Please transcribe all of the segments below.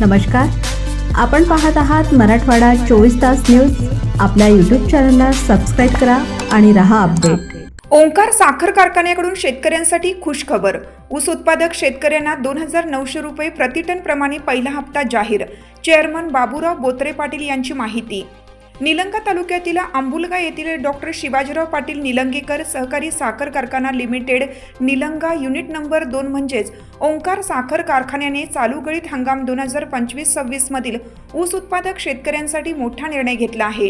नमस्कार, आपण पाहत आहात मराठवाडा 24 तास न्यूज। आपल्या यूट्यूब चॅनलला सबस्क्राईब करा आणि रहा अपडेट। ओंकार साखर कारखान्याकडून शेतकऱ्यांसाठी खुशखबर। ऊस उत्पादक शेतकऱ्यांना 2900 रुपये प्रतिटन प्रमाणे पहिला हप्ता जाहीर। चेअरमन बाबूराव बोत्रे पाटील यांची माहिती। निलंगा तालुक्यातील आंबुलगा येथील डॉक्टर शिवाजीराव पाटील निलंगेकर सहकारी साखर कारखाना लिमिटेड निलंगा युनिट नंबर 2 म्हणजेच ओंकार साखर कारखान्याने चालू गळीत हंगाम 2025-26 मधील ऊस उत्पादक शेतकऱ्यांसाठी मोठा निर्णय घेतला आहे।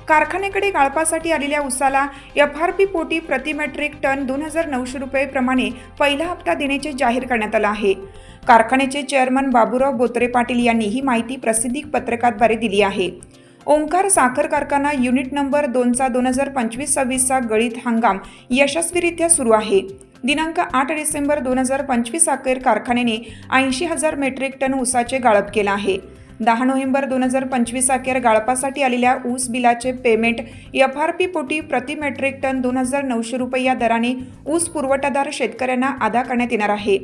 कारखान्याकडे गाळपासाठी आलेल्या ऊसाला FRP पोटी प्रति मेट्रिक टन 2900 रुपये प्रमाणे पहिला हप्ता देण्याचे जाहीर करण्यात आले आहे। कारखान्याचे चेअरमन बाबूराव बोत्रे पाटील यांनी ही माहिती प्रसिद्धी पत्रकाद्वारे दिली आहे। ओंकार साखर कारखाना युनिट नंबर 2चा 2025-26चा गळीत हंगाम यशस्वीरित्या सुरू आहे। दिनांक 8 डिसेंबर 2025 अखेर कारखान्याने 80,000 मेट्रिक टन ऊसाचे गाळप केले आहे। 10 नोव्हेंबर 2025 अखेर गाळपासाठी आलेल्या ऊस बिलाचे पेमेंट FRP पोटी प्रति मेट्रिक टन 2900 रुपये या दराने ऊस पुरवठादार शेतकऱ्यांना अदा करण्यात येणार आहे।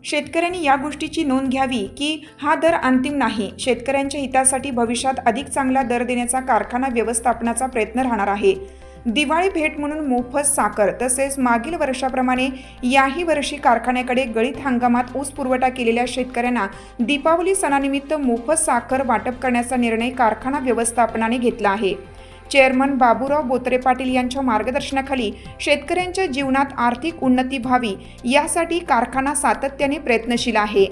शेतकऱ्यांनी या गोष्टीची नोंद घ्यावी की हा दर अंतिम नाही। शेतकऱ्यांच्या हितासाठी भविष्यात अधिक चांगला दर देण्याचा कारखाना व्यवस्थापनाचा प्रयत्न राहणार आहे। दिवाळी भेट म्हणून मोफत साखर तसेच मागील वर्षाप्रमाणे याही वर्षी कारखान्याकडे गळीत हंगामात ऊस पुरवठा केलेल्या शेतकऱ्यांना दीपावली सणानिमित्त मोफत साखर वाटप करण्याचा निर्णय कारखाना व्यवस्थापनाने घेतला आहे। चेअरमन बाबूराव बोत्रे पाटील यांच्या मार्गदर्शनाखाली शेतकऱ्यांच्या जीवनात आर्थिक उन्नती व्हावी यासाठी कारखाना सातत्याने प्रयत्नशील आहे।